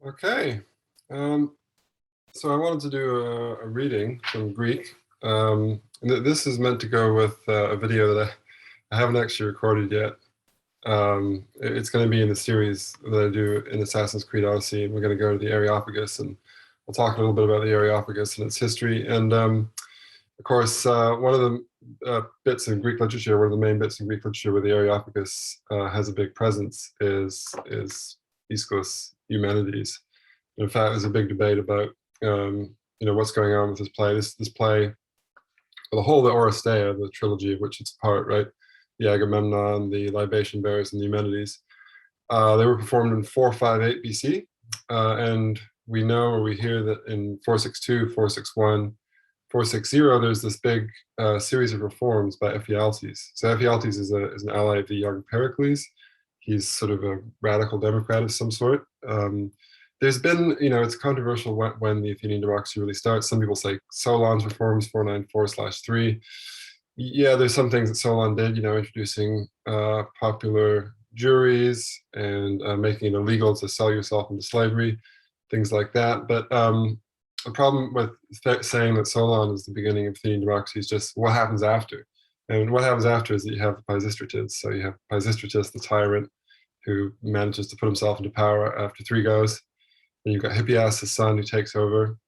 Okay, um, so I wanted to do a reading from Greek. This is meant to go with a video that I haven't actually recorded yet. It's going to be in the series that I do in Assassin's Creed Odyssey, and we're going to go to the Areopagus, and we'll talk a little bit about the Areopagus and its history. And of course, one of the bits in Greek literature, one of the main bits in Greek literature where the Areopagus has a big presence is Aeschylus Eumenides. In fact, there's a big debate about what's going on with this play. This play, the whole of the Oresteia, the trilogy of which it's part, right? The Agamemnon, the Libation Bearers, and the Eumenides. They were performed in 458 BC, and we know or we hear that in 462, 461, 460, there's this big series of reforms by Ephialtes. So Ephialtes is an ally of the young Pericles. He's sort of a radical democrat of some sort. There's been, it's controversial when the Athenian democracy really starts. Some people say Solon's reforms, 494/3. Yeah, there's some things that Solon did, introducing popular juries and making it illegal to sell yourself into slavery, things like that. But the problem with saying that Solon is the beginning of Athenian democracy is just what happens after. And what happens after is that you have Pisistratus. So you have Pisistratus, the tyrant, who manages to put himself into power after 3 goes. And you've got Hippias, his son, who takes over.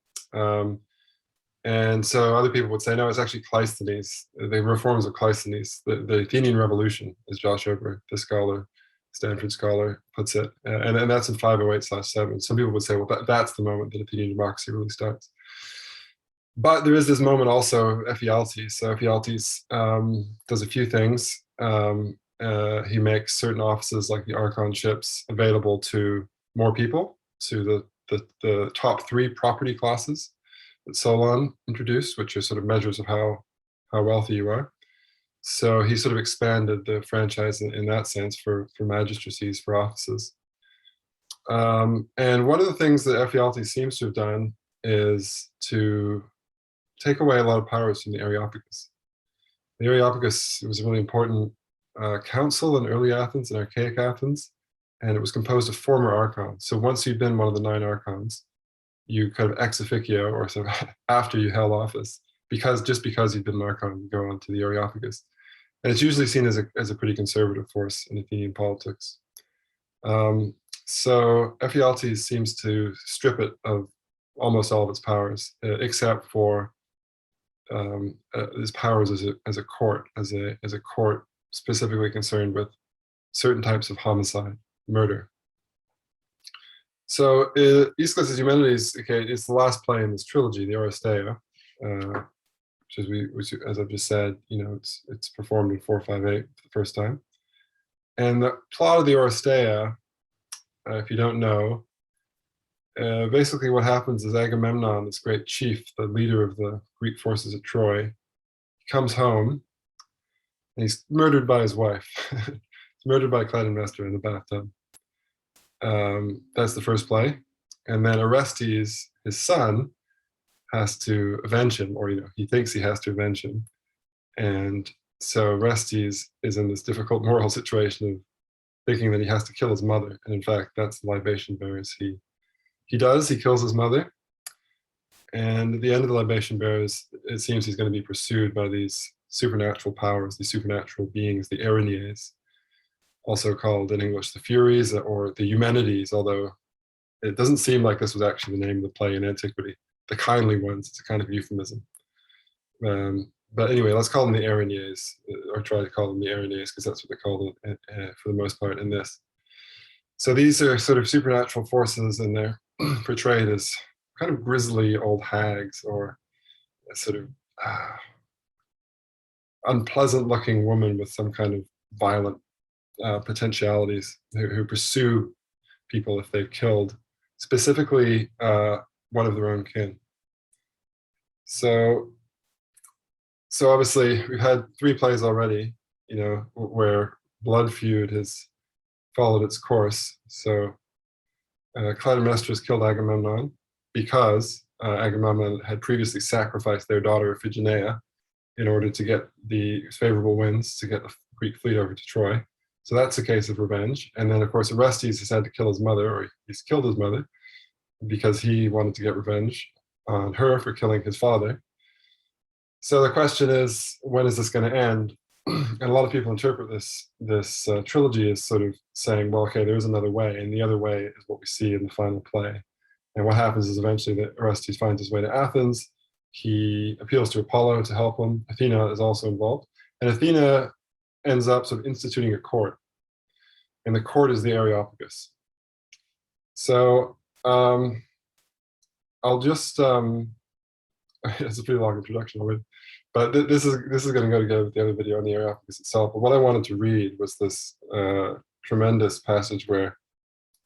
And so other people would say, no, it's actually Cleisthenes, the reforms of Cleisthenes, the Athenian Revolution, as Josh Ober, the scholar, Stanford scholar, puts it. And that's in 508/7. Some people would say, well, that's the moment that Athenian democracy really starts. But there is this moment also of Ephialtes. So Ephialtes does a few things. He makes certain offices like the archonships available to more people, to the top 3 property classes that Solon introduced, which are sort of measures of how wealthy you are. So he sort of expanded the franchise in that sense for magistracies, for offices. And one of the things that Ephialtes seems to have done is to take away a lot of powers from the Areopagus. The Areopagus was a really important council in early Athens, in archaic Athens, and it was composed of former archons. So once you've been one of the 9 archons, you kind of ex officio, or sort of after you held office, just because you've been an archon, you go on to the Areopagus. And it's usually seen as a pretty conservative force in Athenian politics. So Ephialtes seems to strip it of almost all of its powers, except for its powers as a court specifically concerned with certain types of homicide, murder. So Aeschylus Eumenides, okay, it's the last play in this trilogy, the Oresteia, which as I've just said, it's performed in 458 for the first time. And the plot of the Oresteia, if you don't know, basically what happens is Agamemnon, this great chief, the leader of the Greek forces at Troy, comes home and he's murdered by his wife. He's murdered by Clytemnestra in the bathtub. That's the first play. And then Orestes, his son, has to avenge him, or he thinks he has to avenge him. And so Orestes is in this difficult moral situation of thinking that he has to kill his mother. And in fact, that's the Libation Bearers. He kills his mother. And at the end of the Libation Bearers, it seems he's going to be pursued by these supernatural powers, these supernatural beings, the Ereopagus, also called in English the Furies or the Eumenides, although it doesn't seem like this was actually the name of the play in antiquity. The kindly ones, it's a kind of euphemism. But anyway, let's call them the Ereopagus, or try to call them the Ereopagus, because that's what they call it for the most part in this. So these are sort of supernatural forces, and they're portrayed as kind of grisly old hags, or a sort of unpleasant looking woman with some kind of violent potentialities who pursue people if they've killed, specifically one of their own kin. So obviously we've had 3 plays already, where blood feud has followed its course. So Clytemnestra has killed Agamemnon because Agamemnon had previously sacrificed their daughter Iphigenia in order to get the favorable winds to get the Greek fleet over to Troy. So that's a case of revenge. And then, of course, Orestes has had to kill his mother, or he's killed his mother, because he wanted to get revenge on her for killing his father. So the question is, when is this going to end? And a lot of people interpret this trilogy as sort of saying, well, okay, there is another way, and the other way is what we see in the final play. And what happens is eventually that Orestes finds his way to Athens. He appeals to Apollo to help him. Athena is also involved, and Athena ends up sort of instituting a court, and the court is the Areopagus. So I'll just it's a pretty long introduction already. But this is going to go together with the other video on the Areopagus itself. But what I wanted to read was this tremendous passage where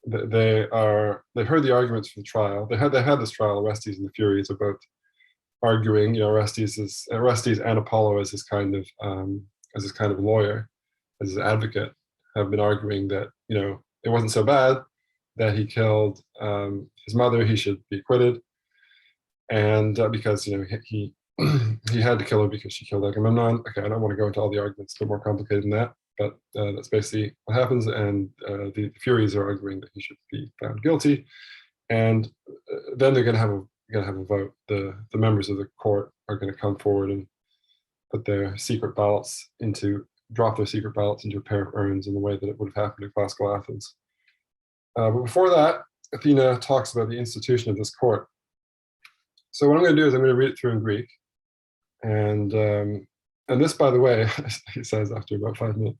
they heard the arguments for the trial. They had this trial, Orestes and the Furies, about arguing. You know, Orestes and Apollo as his kind of lawyer, as his advocate, have been arguing that, you know, it wasn't so bad that he killed his mother. He should be acquitted, and because, you know, he had to kill her because she killed Agamemnon. Okay, I don't want to go into all the arguments, it's a bit more complicated than that, but that's basically what happens. And the Furies are arguing that he should be found guilty, and then they're going to have a vote. The members of the court are going to come forward and put their drop their secret ballots into a pair of urns in the way that it would have happened in classical Athens. But before that, Athena talks about the institution of this court. So what I'm going to do is I'm going to read it through in Greek. And this, by the way, he says after about 5 minutes,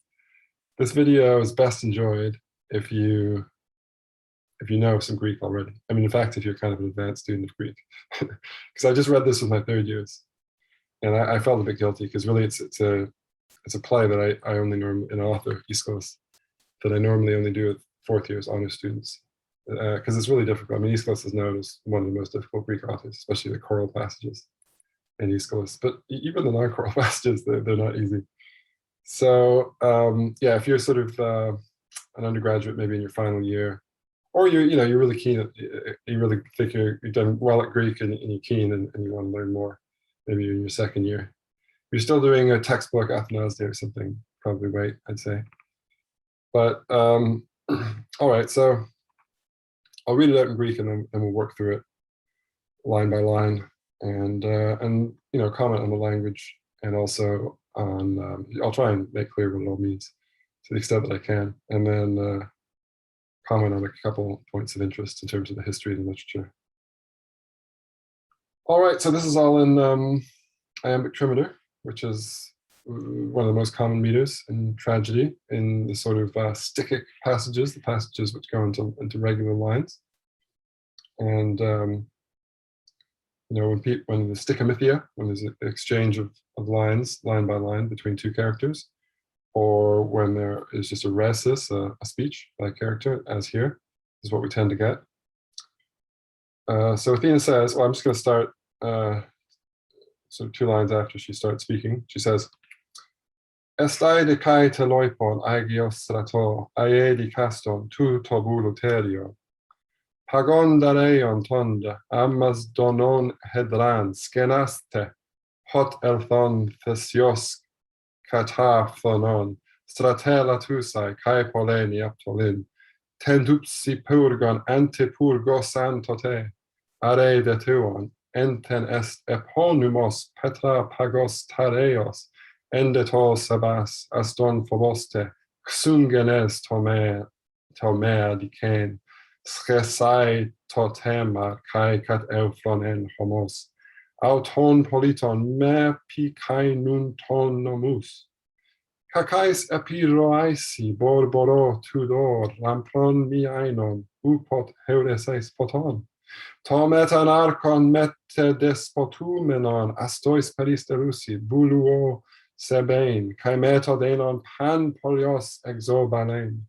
this video is best enjoyed if you know some Greek already. I mean, in fact, if you're kind of an advanced student of Greek, because I just read this with my third years, and I felt a bit guilty because really it's a play that I only normally, an author, Aeschylus, that I normally only do with fourth years honors students, because it's really difficult. I mean, Aeschylus is known as one of the most difficult Greek authors, especially the choral passages in Aeschylus. But even the non-choral passages, they're not easy. So yeah, if you're sort of an undergraduate, maybe in your final year, or you're really keen, you really think you've done well at Greek and you're keen and you want to learn more, maybe you're in your second year. If you're still doing a textbook, Athenian or something, probably wait, I'd say. But all right, so I'll read it out in Greek and then we'll work through it line by line, and you know, comment on the language, and also on I'll try and make clear what it all means to the extent that I can, and then comment on a couple points of interest in terms of the history and the literature. All right, so this is all in iambic trimeter, which is one of the most common meters in tragedy, in the sort of stichic passages, the passages which go into regular lines. And you know, when the stichomythia, when there's an exchange of lines, line by line, between two characters, or when there is just a rhesis, a speech by a character, as here, is what we tend to get. So Athena says, well, I'm just going to start sort of 2 lines after she starts speaking. She says, Estai de kai teloipon agios strato, aedi caston, tu tobuluterio. Pagon dareion tonda, amas donon hedran, skenaste, hot elthon thesios kataphonon, stratela tusai, kai poleni aptolin, tendupsi purgon antipurgos antote, are de tuon, enten est eponymos petra pagos tareos, endeto sabas aston phoboste, xungenes tomea dicen, schesai totema kai kat eufronen homos, auton politon me pi kai nun ton nomus. Kakais epiroaisi borboro tudor lampron mi ainon, upot heureseis poton. Tometan archon mette despotumenon, astois peristerusi, buluo sebein, kai metodenon pan polios exobalen.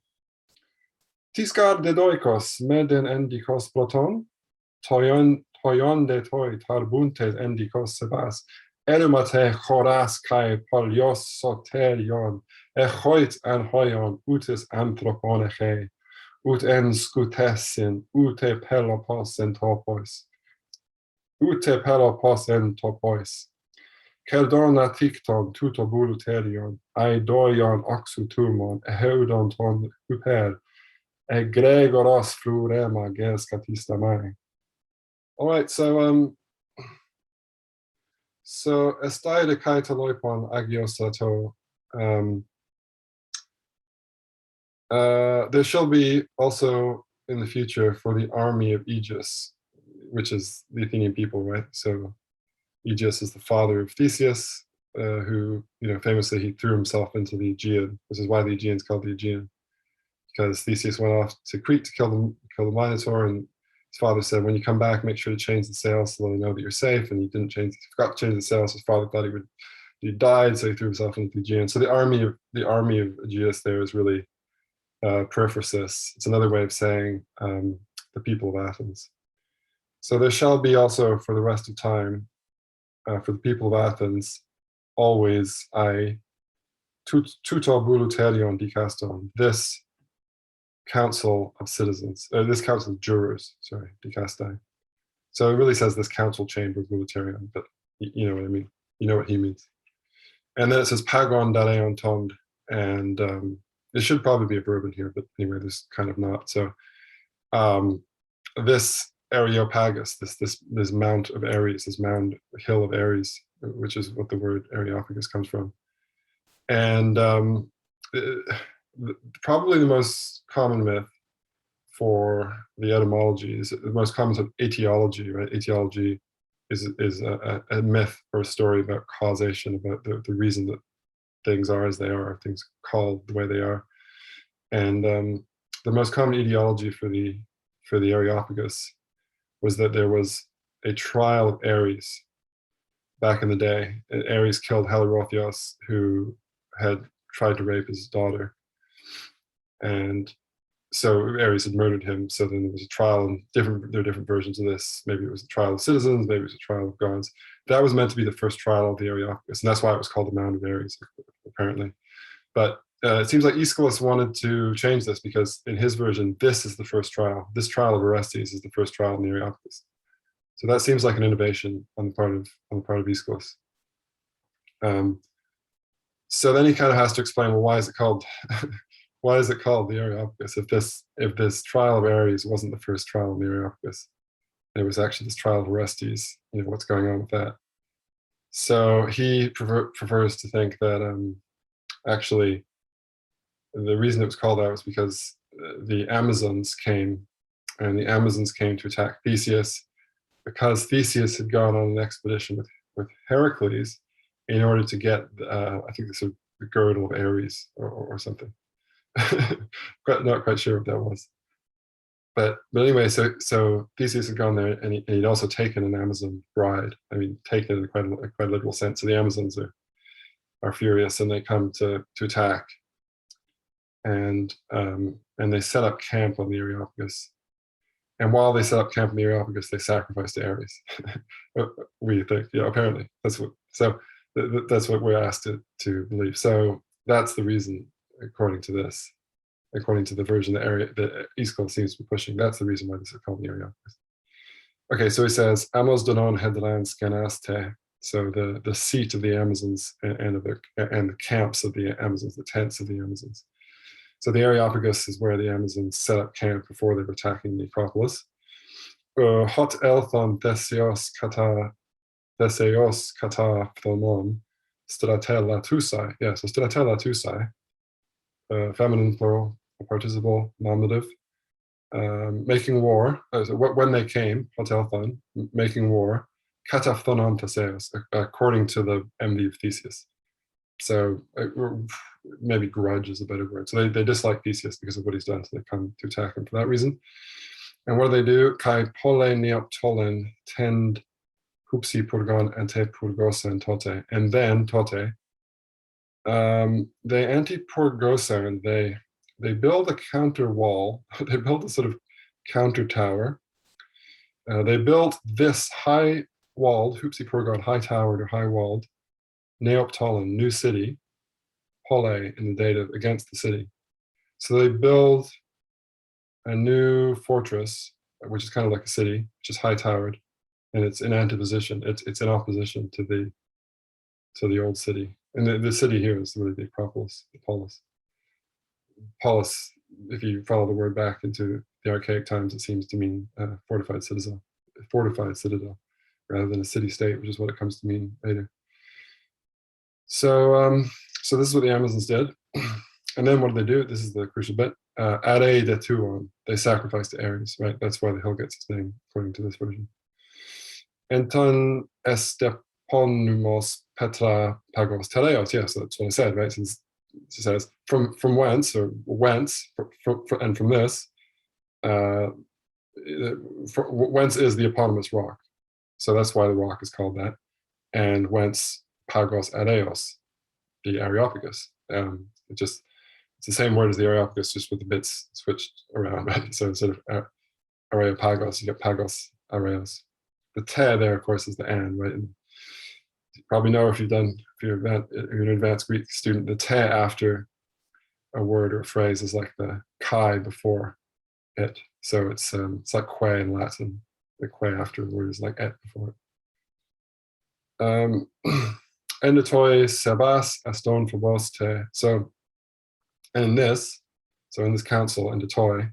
Tiscar dedoikos meden endikos ploton, toyon de toi tarbuntes endikos sebas, erumate choras kai polios soterion, echoit an hoion utis anthroponeche, ut en scutesin, ute pelopos en topos. Ute pelopos en topois. Keldona ticton tuto buluterion, aidoion oxutumon, eheudon ton huper, Gregoros flurema gers katistamai. All right, so estai de kai taloipon agiosato. There shall be also in the future for the army of Aegis, which is the Athenian people, right? So Aegeus is the father of Theseus, who, famously he threw himself into the Aegean, which is why the Aegean's called the Aegean, because Theseus went off to Crete to kill the Minotaur, and his father said, when you come back, make sure to change the sails so they know that you're safe. And he forgot to change the sails. His father thought he died, so he threw himself into the Aegean. So the army of Aegeus there is really periphrasis. It's another way of saying the people of Athens. So there shall be also for the rest of time, for the people of Athens, always tuto boulouterion dikaston, this council of citizens, this council of jurors, sorry, dikastai. So it really says this council chamber of boulouterion, but you know what I mean. You know what he means. And then it says pagon dareon tond, and it should probably be a verb in here, but anyway, there's kind of not. So this Areopagus, this mount of Ares, this hill of Ares, which is what the word Areopagus comes from. And probably the most common myth for the etymology is the most common sort of etiology, right? Etiology is a myth or a story about causation, about the reason that things are as they are, things called the way they are. And the most common etiology for the Areopagus was that there was a trial of Ares back in the day. And Ares killed Helerothios, who had tried to rape his daughter. And so Ares had murdered him. So then there was a trial, and there are different versions of this. Maybe it was a trial of citizens, maybe it was a trial of gods. That was meant to be the first trial of the Areopagus, and that's why it was called the Mound of Ares, apparently. But it seems like Aeschylus wanted to change this, because in his version, this is the first trial. This trial of Orestes is the first trial in the Areopagus. So that seems like an innovation on the part of Aeschylus. So then he kind of has to explain, well, why is it called the Areopagus if this trial of Ares wasn't the first trial in the Areopagus? It was actually this trial of Orestes. What's going on with that? So he prefers to think that actually the reason it was called that was because the Amazons came, and the Amazons came to attack Theseus, because Theseus had gone on an expedition with Heracles in order to get, I think, the girdle of Ares or something. Not quite sure what that was. But anyway, so Theseus had gone there, and he'd also taken an Amazon bride. I mean, taken in a quite literal sense. So the Amazons are furious, and they come to attack. And they set up camp on the Areopagus. And while they set up camp on the Areopagus, they sacrificed to Ares. We think, apparently that's what we're asked to believe. So that's the reason, according to the version that Aeschylus seems to be pushing. That's the reason why this is called the Areopagus. Okay, so he says, Amos donon hedlan scanaste. So the seat of the Amazons and the camps of the Amazons, the tents of the Amazons. So the Areopagus is where the Amazons set up camp before they were attacking the Acropolis. Hot elthon Theseos kata phthalmon stratelatusai. Yeah, so stratelatusai, feminine plural, participle, nominative, making war. So when they came, hot elthon, making war, kata phthalonon Theseos, according to the envy of Theseus. So maybe grudge is a better word. So they dislike Theseus because of what he's done, so they come to attack him for that reason. And what do? Kai pole neoptolen tend hupsi purgon ante purgosen tote. And then tote, they anti-purgosen, they build a counter wall. They build a sort of counter tower. They built this high-walled, hupsi purgon, high-towered or high-walled, neoptolen, new city, pole in the dative, against the city. So they build a new fortress, which is kind of like a city, which is high towered, and it's in antiposition. It's in opposition to the old city. And the city here is really the Acropolis, the polis. Polis, if you follow the word back into the archaic times, it seems to mean fortified citadel. fortified citadel rather than a city-state, which is what it comes to mean later. So, so this is what the Amazons did. And then what do they do? This is the crucial bit. Are de tuon, they sacrifice to Ares, right? That's why the hill gets its name, according to this version. Enton esteponumos petra pagos teleos. Yeah, so that's what I said, right? Since it says from whence, or whence, and from this, whence is the eponymous rock. So that's why the rock is called that. And whence pagos areos, the Areopagus. It's the same word as the Areopagus, just with the bits switched around, right? So instead of Areopagos, you get Pagos Areos. The te there, of course, is the and, right? And you probably know if you're an advanced Greek student, the te after a word or a phrase is like the chi before it. So it's like que in Latin. The que after the word is like et before it. Endotoi sebas aston phobos te. So, and in this council, endotoi,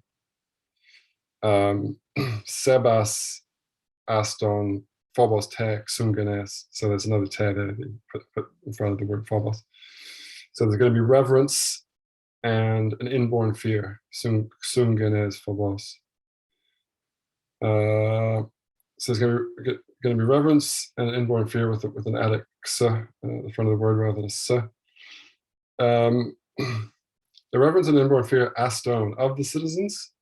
sebas aston phobos te xungenes. So there's another te there that you put in front of the word phobos. So there's going to be reverence and an inborn fear. Xungenes phobos. So there's going to be reverence and an inborn fear with an added x, the front of the word rather than a s. The reverence and inborn fear aston of the citizens.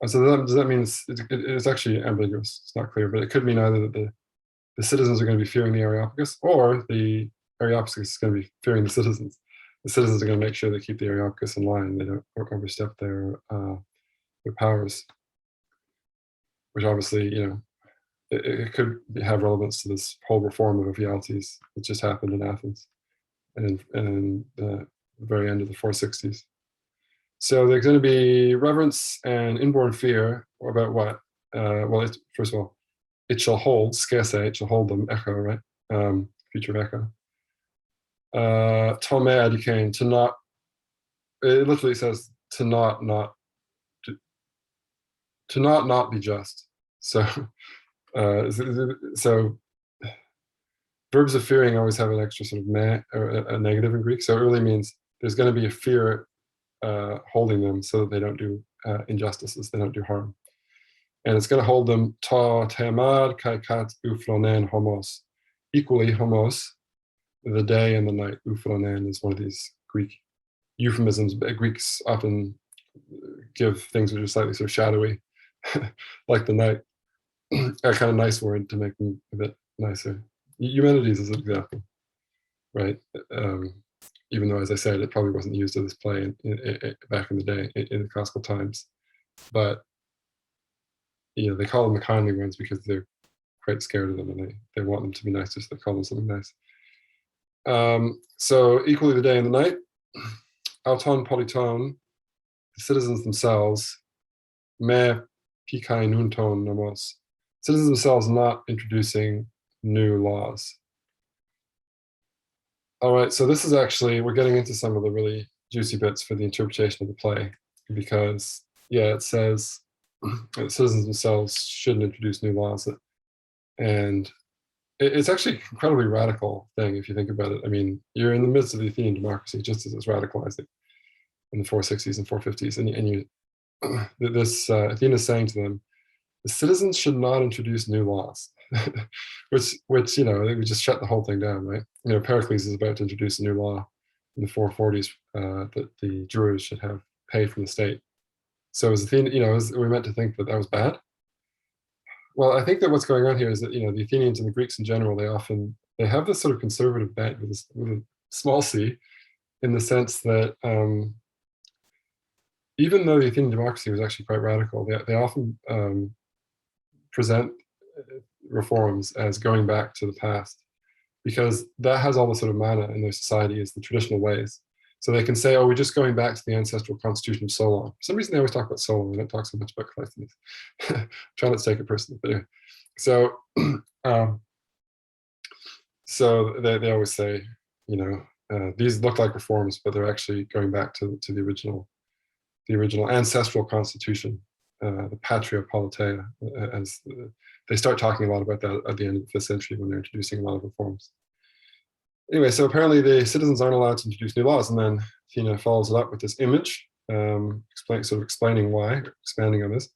So does that mean it's actually ambiguous? It's not clear, but it could mean either that the citizens are going to be fearing the Areopagus, or the Areopagus is going to be fearing the citizens. The citizens are going to make sure they keep the Areopagus in line, they don't overstep their powers. Which obviously, it could have relevance to this whole reform of Ephialtes that just happened in Athens, and in the very end of the 460s. So there's going to be reverence and inborn fear about what? Well, first of all, it shall hold, scarce, it shall hold them, echo, right? Future of echo. Tome adicane, to not, it literally says to not be just. So, so verbs of fearing always have an extra sort of meh, or a negative in Greek. So it really means there's going to be a fear holding them so that they don't do injustices, they don't do harm. And it's going to hold them ta temar kai kat uflonen homos. Equally homos, the day and the night. Uflonen is one of these Greek euphemisms. Greeks often give things which are slightly sort of shadowy, like the night, a kind of nice word to make them a bit nicer. Eumenides is an example, right? Even though, as I said, it probably wasn't used in this play back in the day, in the classical times. But they call them the kindly ones because they're quite scared of them, and they want them to be nicer, so they call them something nice. So equally the day and the night. Auton politon, the citizens themselves, me pikai nunton nomos, citizens themselves not introducing new laws. All right, so this is actually, we're getting into some of the really juicy bits for the interpretation of the play, because, it says that citizens themselves shouldn't introduce new laws. And it's actually an incredibly radical thing if you think about it. I mean, you're in the midst of the Athenian democracy, just as it's radicalizing in the 460s and 450s. And this Athena is saying to them, the citizens should not introduce new laws, which we just shut the whole thing down, right? Pericles is about to introduce a new law in the 440s that the jurors should have pay from the state. So as Athena, are we meant to think that was bad? Well, I think that what's going on here is that the Athenians and the Greeks in general, they have this sort of conservative bent with a small c, in the sense that even though the Athenian democracy was actually quite radical, they often present reforms as going back to the past, because that has all the sort of mana in their society is the traditional ways. So they can say, oh, we're just going back to the ancestral constitution of Solon. For some reason, they always talk about Solon. They don't talk so much about Cleisthenes. Try not to take it personally, but anyway. So, so they always say, these look like reforms, but they're actually going back to the original ancestral constitution. the patria politeia, as they start talking a lot about that at the end of the 5th century when they're introducing a lot of reforms. Anyway, so apparently the citizens aren't allowed to introduce new laws, and then Athena follows it up with this image, explaining why, expanding on this.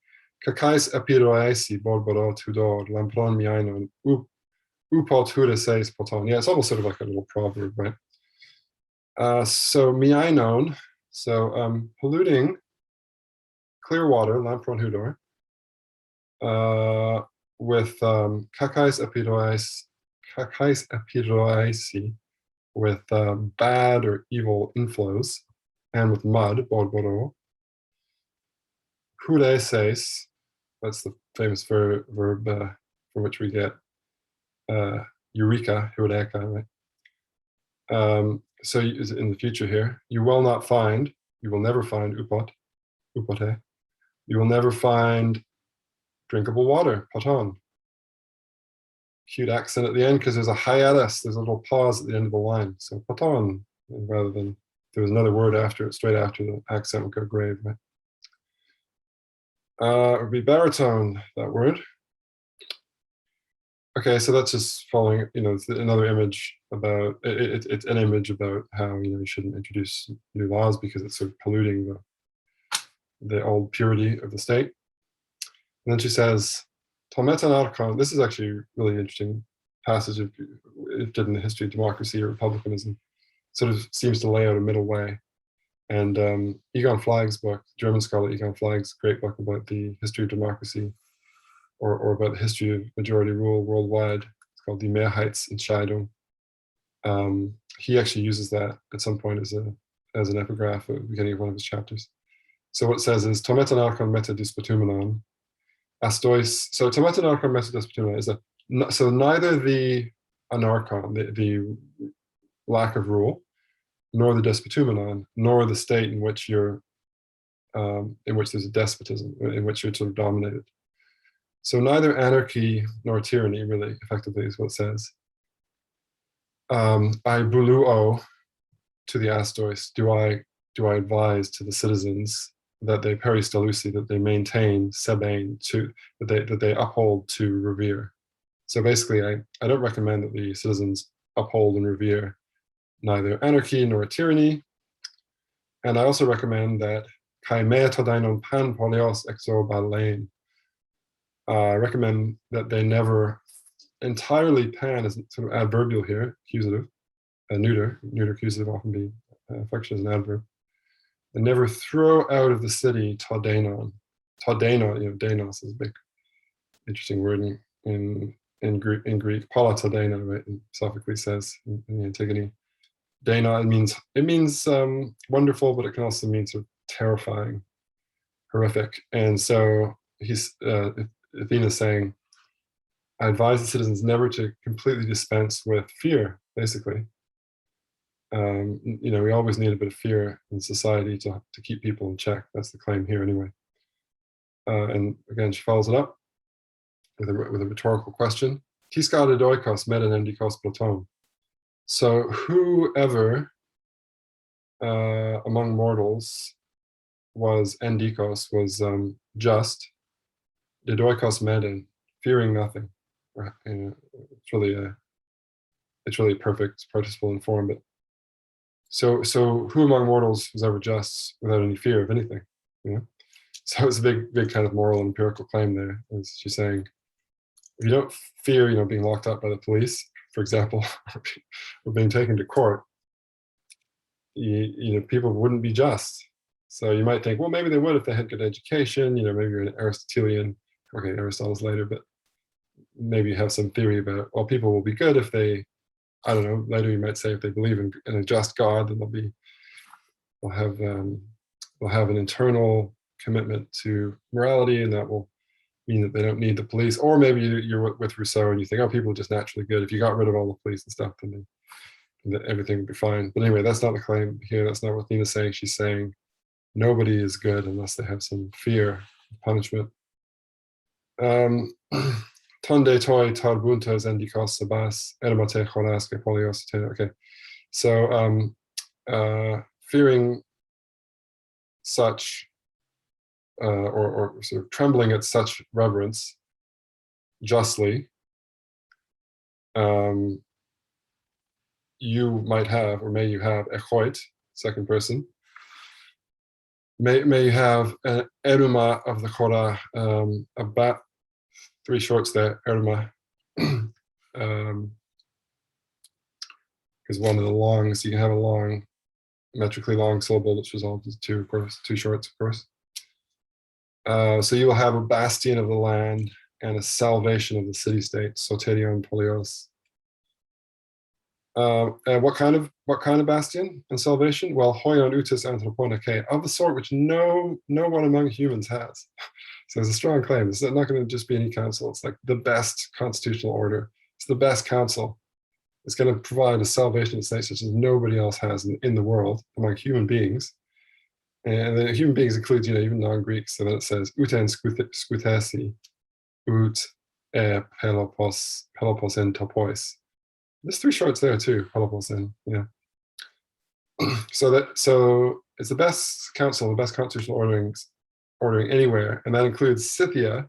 Kakais epiroesi borboro tudor lampron miainon upot hureseis poton. Yeah, it's almost sort of like a little proverb, right? So miainon, so polluting clear water, lampron hudor, with kakais epiroesi, with bad or evil inflows, and with mud, borboro. Hureseis, that's the famous verb from which we get eureka, heureka, right? So in the future here, you will never find upote, you will never find drinkable water, poton. Cute accent at the end because there's a hiatus, there's a little pause at the end of the line. So poton, rather than if there was another word after it, straight after the accent would go grave, right? It would be baritone, that word. Okay, so that's just following, it's another image about, it's an image about how, you shouldn't introduce new laws because it's sort of polluting the old purity of the state. And then she says, Tometan Archon, this is actually a really interesting passage if did in the history of democracy or republicanism, sort of seems to lay out a middle way. And Egon Flagg's book, German scholar Egon Flagg's great book about the history of democracy, or about the history of majority rule worldwide. It's called Die Mehrheitsentscheidung. He actually uses that at some point as an epigraph at the beginning of one of his chapters. So what it says is Tometan Archon meta disputumenon. Astois. So Tometan Archon meta disputumenon is so neither the anarchon, the lack of rule, nor the despotumenon, nor the state in which you're in which there's a despotism, in which you're sort of dominated. So neither anarchy nor tyranny, really, effectively, is what it says. I buluo to the astois, do I advise to the citizens that they peristalusi, that they maintain sebane, that they uphold to revere. So basically, I don't recommend that the citizens uphold and revere neither anarchy nor tyranny. And I also recommend that kai mea todainon pan polios exo balein. I recommend that they never entirely pan is sort of adverbial here, accusative, neuter accusative often be affectioned as an adverb. And never throw out of the city todainon. Todainon, dainos is a big, interesting word in Greek. Paula todaina, right? And Sophocles says in the Antigone. Daina, it means wonderful, but it can also mean sort of terrifying, horrific. And so Athena's saying, I advise the citizens never to completely dispense with fear, basically. We always need a bit of fear in society to keep people in check. That's the claim here anyway. And again, she follows it up with a rhetorical question. Tiska adoikos meden endikos platon. So whoever among mortals was endikos, was just, didoikos meden, fearing nothing. It's really a perfect participle in form, but so who among mortals was ever just without any fear of anything? So it's a big kind of moral and empirical claim there. As she's saying, if you don't fear, being locked up by the police, for example, or being taken to court, people wouldn't be just. So you might think, well, maybe they would if they had good education. Maybe you're an Aristotelian. Okay, Aristotle's later, but maybe you have some theory about, well, people will be good if they, I don't know, later you might say if they believe in a just God, then they'll have an internal commitment to morality, and that will mean that they don't need the police. Or maybe you're with Rousseau and you think, oh, people are just naturally good. If you got rid of all the police and stuff, then everything would be fine. But anyway, that's not the claim here. That's not what Athena's saying. She's saying nobody is good unless they have some fear of punishment. Tonde toi tarbuntas endikos sabas ermate cholaske polios. Okay, so fearing such or sort of trembling at such reverence, justly, you might have, or may you have, echoit, second person. May you have an eruma of the chora, about 3 shorts there, eruma, because one of the longs, you can have a long, metrically long syllable, which resolves into 2, of course, 2 shorts, of course. So you will have a bastion of the land and a salvation of the city-state, soterion polios. And what kind of bastion and salvation? Well, hoion utus anthropoinake, of the sort which no one among humans has. So there's a strong claim. It's not going to just be any council. It's like the best constitutional order. It's the best council. It's going to provide a salvation of state such as nobody else has in the world among human beings. And the human beings includes, even non-Greeks. So then it says uten skutesi ut peloposen topois. There's 3 shorts there too, peloposen. Yeah. So it's the best council, the best constitutional ordering anywhere, and that includes Scythia,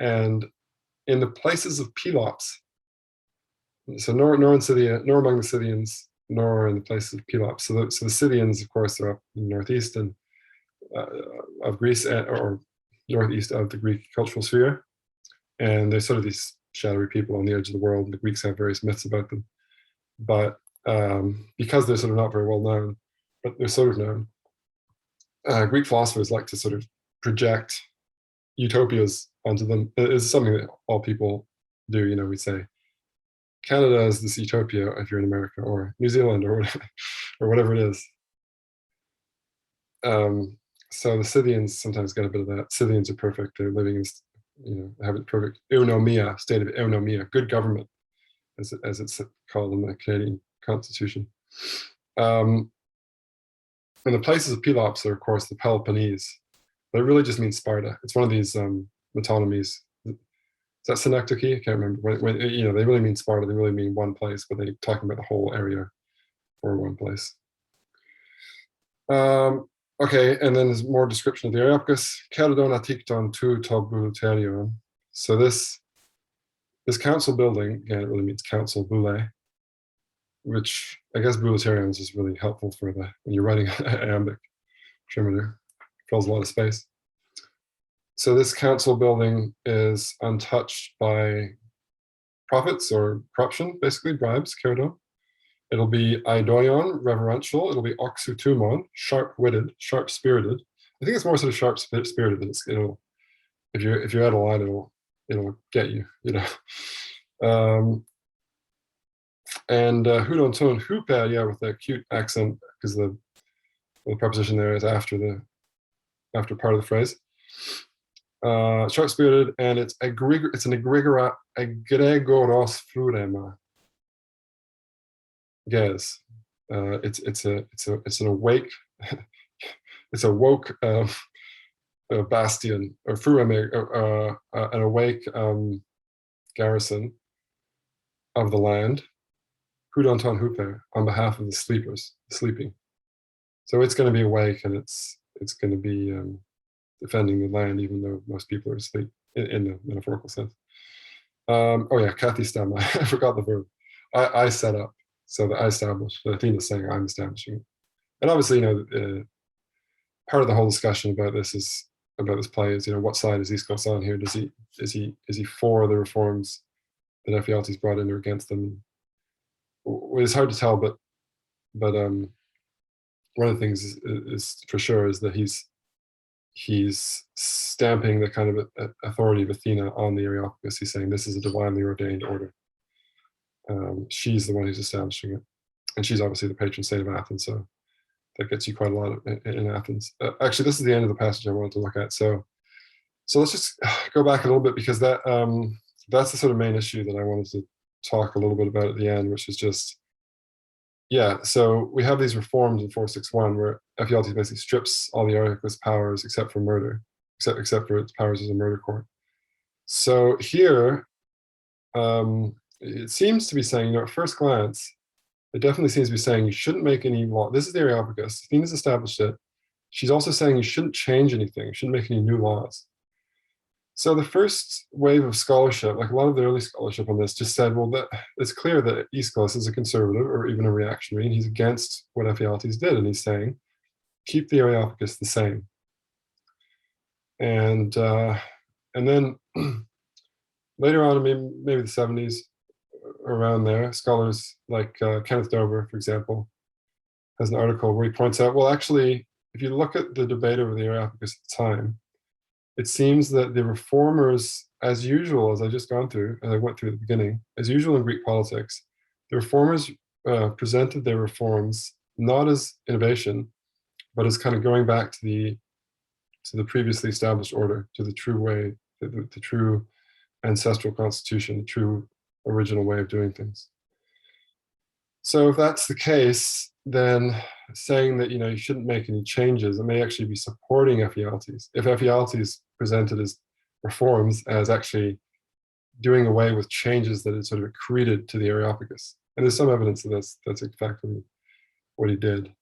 and in the places of Pelops. So nor in Scythia, nor among the Scythians, nor in the places of Pelops. So the Scythians, of course, are up in the northeast and of Greece, or northeast of the Greek cultural sphere, and they're sort of these shadowy people on the edge of the world. And the Greeks have various myths about them, but because they're sort of not very well known, but they're sort of known, Greek philosophers like to sort of project utopias onto them. It's something that all people do. We say Canada is this utopia if you're in America, or New Zealand, or whatever it is. So the Scythians sometimes get a bit of that. Scythians are perfect. They're living in, have a perfect eunomia, state of eunomia, good government, as it's called in the Canadian Constitution. And the places of Pelops are, of course, the Peloponnese. But it really just means Sparta. It's one of these metonymies. Is that synecdoche? I can't remember. When they really mean Sparta. They really mean one place, but they're talking about the whole area for one place. Okay, and then there's more description of the Areopagus. Keradon atikton tu tobuluterion. So this council building, again, it really means council boule, which I guess bulletarians is really helpful for when you're writing iambic trimeter. Fills a lot of space. So this council building is untouched by profits or corruption, basically bribes, keradon. It'll be aidoion, reverential. It'll be oxutumon, sharp-witted, sharp-spirited. I think it's more sort of sharp-spirited than it'll. If you're out of line, it'll get you. And hudonton huper, yeah, with the acute accent, because the preposition there is after part of the phrase. Sharp-spirited, and it's an egregoros flurema. Yes, it's an awake, it's a woke bastion, or flurema, an awake garrison of the land. Hudonton huper, on behalf of the sleeping. So it's going to be awake, and it's going to be defending the land, even though most people are asleep, in the metaphorical sense. Oh yeah, kathistama. I forgot the verb. I set up, so that I established. Athena's saying I'm establishing it. And obviously, part of the whole discussion about this play is, what side is Aeschylus on here? Is he for the reforms that Ephialtes brought in, or against them? It's hard to tell, but one of the things is for sure is that he's stamping the kind of authority of Athena on the Areopagus. He's saying this is a divinely ordained order. She's the one who's establishing it, and she's obviously the patron saint of Athens, so that gets you quite a lot in Athens. Actually, this is the end of the passage I wanted to look at. So let's just go back a little bit, because that's the sort of main issue that I wanted to talk a little bit about at the end, which is just, so we have these reforms in 461 where Ephialtes basically strips all the Areopagus powers except for murder, except for its powers as a murder court. So here, it seems to be saying, at first glance, it definitely seems to be saying you shouldn't make any law. This is the Areopagus. Athena's established it. she's also saying you shouldn't change anything, you shouldn't make any new laws. So the first wave of scholarship, like a lot of the early scholarship on this, just said, well, that it's clear that Aeschylus is a conservative or even a reactionary, and he's against what Ephialtes did, and he's saying, keep the Areopagus the same. And then later on, maybe the 70s, around there, scholars like Kenneth Dover, for example, has an article where he points out, well, actually, if you look at the debate over the Areopagus at the time, it seems that the reformers, as usual, as I just gone through, as I went through at the beginning, as usual in Greek politics, the reformers presented their reforms not as innovation, but as kind of going back to the previously established order, to the true way, the true ancestral constitution, the true original way of doing things. So if that's the case, then saying that you shouldn't make any changes, it may actually be supporting Ephialtes. If Ephialtes presented his reforms as actually doing away with changes that had sort of accreted to the Areopagus, and there's some evidence of this, that's exactly what he did.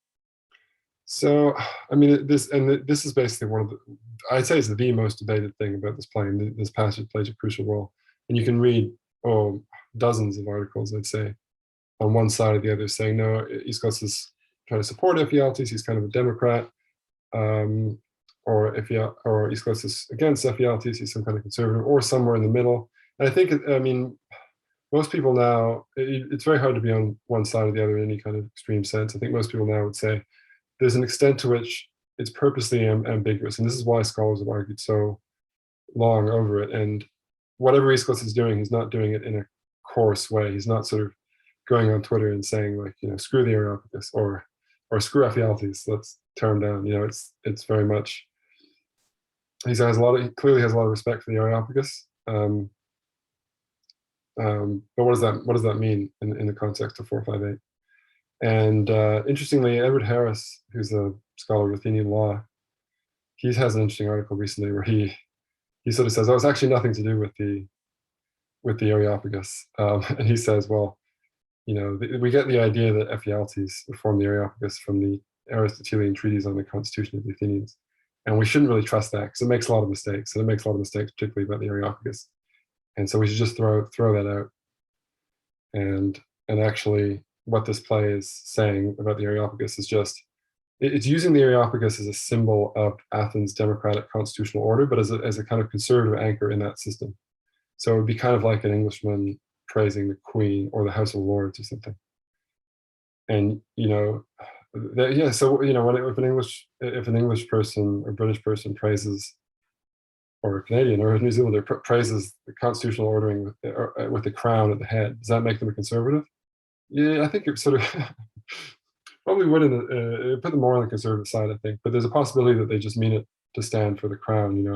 So, I mean, this is basically one of the, I'd say it's the most debated thing about this play, and this passage plays a crucial role. And you can read, dozens of articles, I'd say, on one side or the other, saying, no, Aeschylus is trying to support Ephialtes, he's kind of a Democrat, or Aeschylus is against Ephialtes, he's some kind of conservative, or somewhere in the middle. And I think, most people now, it's very hard to be on one side or the other in any kind of extreme sense. I think most people now would say there's an extent to which it's purposely ambiguous, and this is why scholars have argued so long over it. And whatever Aeschylus is doing, he's not doing it in a coarse way. He's not sort of going on Twitter and saying, like, screw the Areopagus, or screw Ephialtes, let's tear him down. It's very much, he clearly has a lot of respect for the Areopagus. But what does that mean in the context of 458? And interestingly, Edward Harris, who's a scholar of Athenian law, he has an interesting article recently where he sort of says, it's actually nothing to do with the Areopagus. And he says, well, we get the idea that Ephialtes reformed the Areopagus from the Aristotelian treatise on the constitution of the Athenians. And we shouldn't really trust that because it makes a lot of mistakes. And it makes a lot of mistakes, particularly about the Areopagus. And so we should just throw that out. And actually, what this play is saying about the Areopagus is just, it's using the Areopagus as a symbol of Athens' democratic constitutional order, but as a kind of conservative anchor in that system. So it would be kind of like an Englishman praising the Queen or the House of Lords or something. And so if an English person or British person praises, or a Canadian or a New Zealander praises the constitutional ordering with the crown at the head, does that make them a conservative? Yeah, I think it sort of probably would put them more on the conservative side, I think. But there's a possibility that they just mean it to stand for the crown,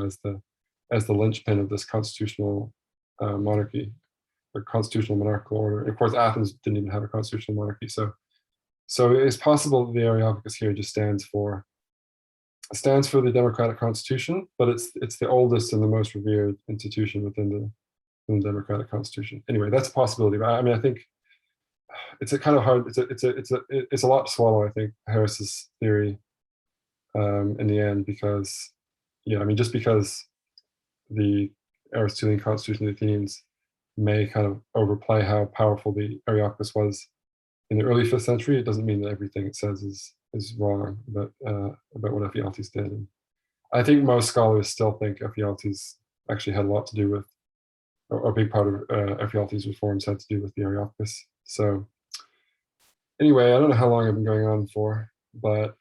as the linchpin of this constitutional monarchy or constitutional monarchical order. And of course, Athens didn't even have a constitutional monarchy, so it's possible that the Areopagus here just stands for the democratic constitution, but it's the oldest and the most revered institution within the democratic constitution. Anyway, that's a possibility. But I think it's a kind of hard. It's a lot to swallow, I think, Harris's theory in the end, because just because the Aristotelian constitution of the Athenians may kind of overplay how powerful the Areopagus was in the early 5th century, it doesn't mean that everything it says is wrong about what Ephialtes did. And I think most scholars still think Ephialtes actually had a lot to do with, or a big part of Ephialtes' reforms had to do with the Areopagus. So anyway, I don't know how long I've been going on for, but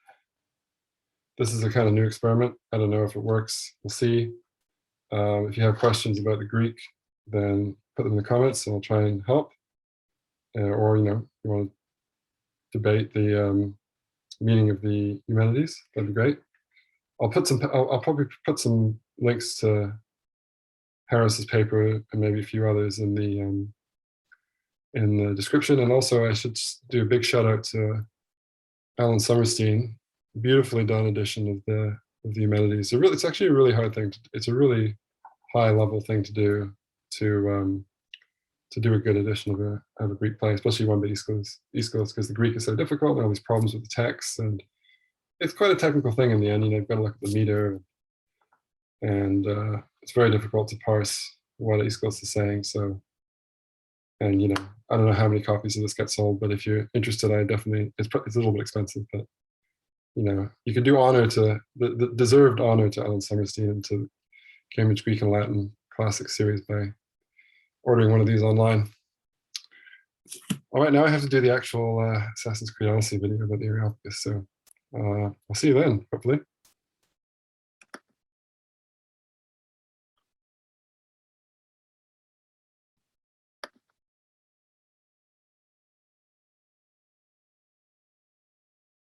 this is a kind of new experiment. I don't know if it works. We'll see. If you have questions about the Greek, then put them in the comments and I'll try and help. Or, if you want to debate the meaning of the Eumenides, that'd be great. I'll probably put some links to Harris's paper and maybe a few others in the description. And also, I should do a big shout out to Alan Summerstein. Beautifully done edition of the Eumenides. It's actually a really hard thing. It's a really high level thing to do to do a good edition of a Greek play, especially one by Aeschylus, because the Greek is so difficult and all these problems with the text. And it's quite a technical thing in the end. You've got to look at the meter, and it's very difficult to parse what Aeschylus is saying. So, and I don't know how many copies of this get sold, but if you're interested, I definitely, it's a little bit expensive, but you can do honor to the deserved honor to Alan Summerstein and to Cambridge Greek and Latin Classics series by ordering one of these online. All right, now I have to do the actual Assassin's Creed Odyssey video about the Areopagus. So I'll see you then, hopefully.